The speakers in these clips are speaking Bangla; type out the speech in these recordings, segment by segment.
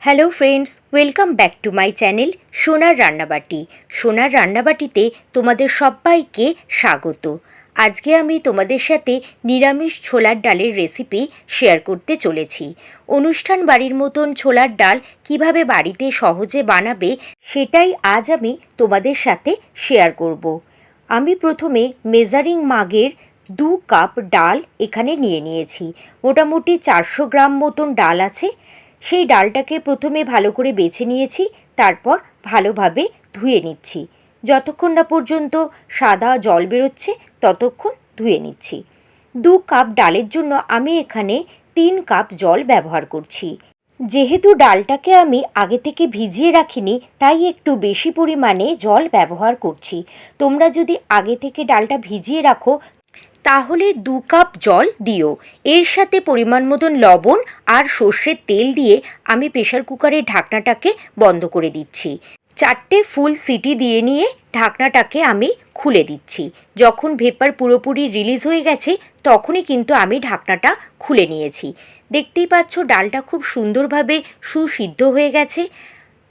Hello friends, welcome back to my channel সোনার রান্নাবাটি। সোনার রান্নাবাটিতে তোমাদের সবাইকে স্বাগত। আজকে আমি তোমাদের সাথে নিরামিষ ছোলার ডালের রেসিপি শেয়ার করতে চলেছি। অনুষ্ঠান বাড়ির মতন ছোলার ডাল কিভাবে বাড়িতে সহজে বানাবে সেটাই আজ আমি তোমাদের সাথে শেয়ার করব। আমি প্রথমে মেজারিং মাগের 2 কাপ ডাল এখানে নিয়ে নিয়েছি। মোটামুটি 400 গ্রাম মতন ডাল আছে। সেই ডালটাকে প্রথমে ভালো করে বেছে নিয়েছি, তারপর ভালোভাবে ধুয়ে নিচ্ছি। যতক্ষণ না পর্যন্ত সাদা জল বেরোচ্ছে ততক্ষণ ধুয়ে নিচ্ছি। 2 কাপ ডালের জন্য আমি এখানে 3 কাপ জল ব্যবহার করছি। যেহেতু ডালটাকে আমি আগে থেকে ভিজিয়ে রাখিনি, তাই একটু বেশি পরিমাণে জল ব্যবহার করছি। তোমরা যদি আগে থেকে ডালটা ভিজিয়ে রাখো তাহলে 2 কাপ জল দিও। এর সাথে পরিমাণ মতন লবণ আর সর্ষের তেল দিয়ে আমি প্রেসার কুকারের ঢাকনাটাকে বন্ধ করে দিচ্ছি। 4টে ফুল সিটি দিয়ে নিয়ে ঢাকনাটাকে আমি খুলে দিচ্ছি। যখন ভেপার পুরোপুরি রিলিজ হয়ে গেছে তখনই কিন্তু আমি ঢাকনাটা খুলে নিয়েছি। দেখতেই পাচ্ছ ডালটা খুব সুন্দরভাবে সুসিদ্ধ হয়ে গেছে,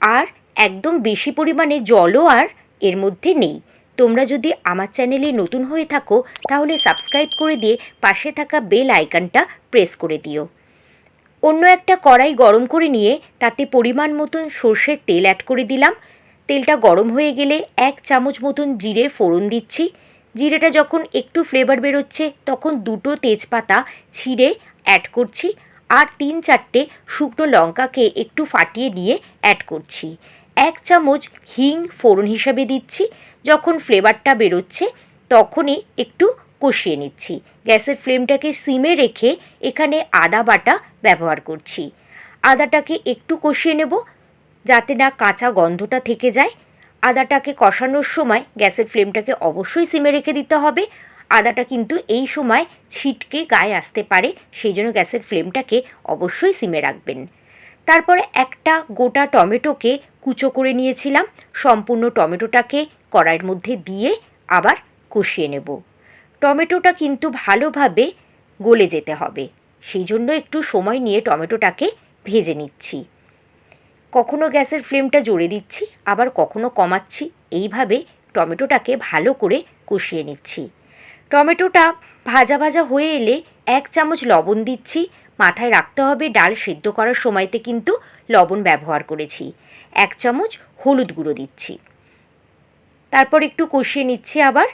আর একদম বেশি পরিমাণে জলও আর এর মধ্যে নেই। তোমরা যদি আমার চ্যানেলে নতুন হয়ে থাকো তাহলে সাবস্ক্রাইব করে দিয়ে পাশে থাকা বেল আইকনটা প্রেস করে দিও। অন্য একটা কড়াই গরম করে নিয়ে তাতে পরিমাণ মতন সর্ষের তেল অ্যাড করে দিলাম। তেলটা গরম হয়ে গেলে 1 চামচ মতন জিরে ফোড়ন দিচ্ছি। জিরেটা যখন একটু ফ্লেভার বেরোচ্ছে তখন 2টো তেজপাতা ছিঁড়ে অ্যাড করছি, আর 3-4টে শুকনো লঙ্কাকে একটু ফাটিয়ে নিয়ে অ্যাড করছি। 1 চামচ হিং ফোড়ন হিসাবে দিচ্ছি। যখন ফ্লেভারটা বেরোচ্ছে তখনই একটু কষিয়ে নিচ্ছি। গ্যাসের ফ্লেমটাকে সিমে রেখে এখানে আদা বাটা ব্যবহার করছি। আদাটাকে একটু কষিয়ে নেব যাতে না কাঁচা গন্ধটা থেকে যায়। আদাটাকে কষানোর সময় গ্যাসের ফ্লেমটাকে অবশ্যই সিমে রেখে দিতে হবে। আদাটা কিন্তু এই সময় ছিটকে গায়ে আসতে পারে, সেই জন্য গ্যাসের ফ্লেমটাকে অবশ্যই সিমে রাখবেন। তারপরে একটা গোটা টমেটোকে কুচো করে নিয়েছিলাম। সম্পূর্ণ টমেটোটাকে কড়াইয়ের মধ্যে দিয়ে আবার কষিয়ে নেব। টমেটোটা কিন্তু ভালোভাবে গলে যেতে হবে, সেই জন্য একটু সময় নিয়ে টমেটোটাকে ভেজে নিচ্ছি। কখনো গ্যাসের ফ্লেমটা জোরে দিচ্ছি, আবার কখনো কমাচ্ছি। এইভাবে টমেটোটাকে ভালো করে কষিয়ে নিচ্ছি। টমেটোটা ভাজা ভাজা হয়ে এলে 1 চামচ লবণ দিচ্ছি। মাথায় রাখতে হবে ডাল সিদ্ধ করার সময়তে কিন্তু লবণ ব্যবহার করেছি। 1 চামচ হলুদ গুঁড়ো দিচ্ছি। তারপর একটু কষিয়ে নিচ্ছি আবার।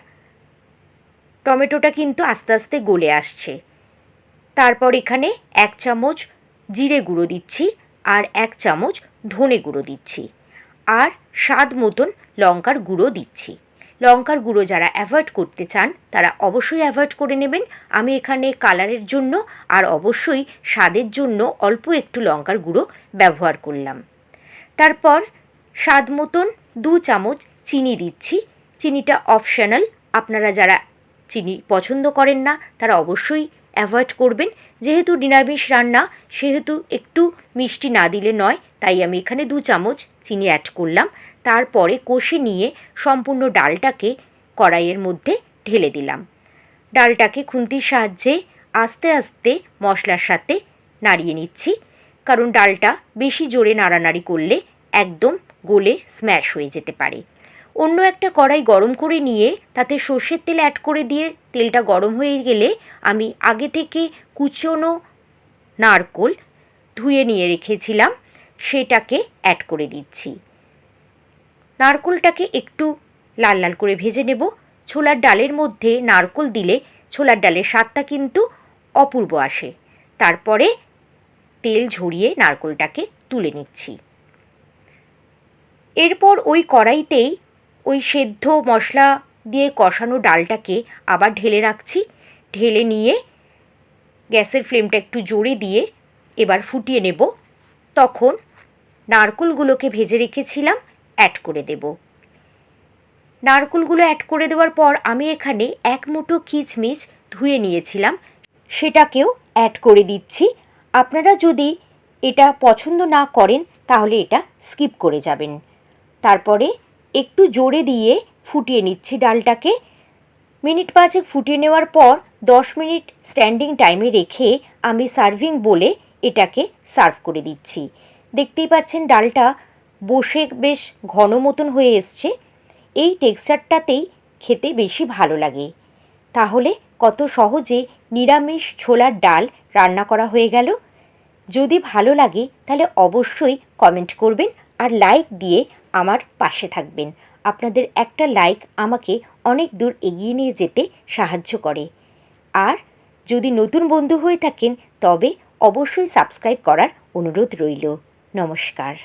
টমেটোটা কিন্তু আস্তে আস্তে গলে আসছে। তারপর এখানে 1 চামচ জিরে গুঁড়ো দিচ্ছি, আর 1 চামচ ধনে গুঁড়ো দিচ্ছি, আর স্বাদ মতন লঙ্কার গুঁড়ো দিচ্ছি। লঙ্কার গুঁড়ো যারা অ্যাভয়েড করতে চান তারা অবশ্যই অ্যাভয়েড করে নেবেন। আমি এখানে কালারের জন্য আর অবশ্যই স্বাদের জন্য অল্প একটু লঙ্কার গুঁড়ো ব্যবহার করলাম। তারপর স্বাদ মতন 2 চামচ চিনি দিচ্ছি। চিনিটা অপশনাল, আপনারা যারা চিনি পছন্দ করেন না তারা অবশ্যই অ্যাভয়েড করবেন। যেহেতু নিরামিষ রান্না সেহেতু একটু মিষ্টি না দিলে নয়, তাই আমি এখানে 2 চামচ চিনি অ্যাড করলাম। তারপরে কষে নিয়ে সম্পূর্ণ ডালটাকে কড়াইয়ের মধ্যে ঢেলে দিলাম। ডালটাকে খুন্তির সাহায্যে আস্তে আস্তে মশলার সাথে নাড়িয়ে নিচ্ছি, কারণ ডালটা বেশি জোরে নাড়ানাড়ি করলে একদম গলে স্ম্যাশ হয়ে যেতে পারে। অন্য একটা কড়াই গরম করে নিয়ে তাতে সর্ষের তেল অ্যাড করে দিয়ে তেলটা গরম হয়ে গেলে আমি আগে থেকে কুচনো নারকোল ধুয়ে নিয়ে রেখেছিলাম সেটাকে অ্যাড করে দিচ্ছি। নারকোলটাকে একটু লাল লাল করে ভেজে নেব। ছোলার ডালের মধ্যে নারকোল দিলে ছোলার ডালের স্বাদটা কিন্তু অপূর্ব আসে। তারপরে তেল ঝরিয়ে নারকোলটাকে তুলে নিচ্ছি। এরপর ওই কড়াইতেই ওই সেদ্ধ মশলা দিয়ে কষানো ডালটাকে আবার ঢেলে রাখছি। ঢেলে নিয়ে গ্যাসের ফ্লেমটা একটু জোরে দিয়ে এবার ফুটিয়ে নেব। তখন নারকোলগুলোকে ভেজে রেখেছিলাম অ্যাড করে দেব। নারকোলগুলো অ্যাড করে দেওয়ার পর আমি এখানে 1 মুঠো কিচমিচ ধুয়ে নিয়েছিলাম, সেটাকেও অ্যাড করে দিচ্ছি। আপনারা যদি এটা পছন্দ না করেন তাহলে এটা স্কিপ করে যাবেন। তারপরে একটু জোরে দিয়ে ফুটিয়ে নিচ্ছি ডালটাকে। মিনিট 5 ফুটিয়ে নেওয়ার পর 10 মিনিট স্ট্যান্ডিং টাইমে রেখে আমি সার্ভিং বলে এটাকে সার্ভ করে দিচ্ছি। দেখতেই পাচ্ছেন ডালটা বসে বেশ ঘন মতন হয়ে এসছে। এই টেক্সচারটাতেই খেতে বেশি ভালো লাগে। তাহলে কত সহজে নিরামিষ ছোলার ডাল রান্না করা হয়ে গেল। যদি ভালো লাগে তাহলে অবশ্যই কমেন্ট করবেন আর লাইক দিয়ে আমার পাশে থাকবেন। আপনাদের একটা লাইক আমাকে অনেক দূর এগিয়ে নিয়ে যেতে সাহায্য করে। আর যদি নতুন বন্ধু হয়ে থাকেন তবে অবশ্যই সাবস্ক্রাইব করার অনুরোধ রইল। নমস্কার।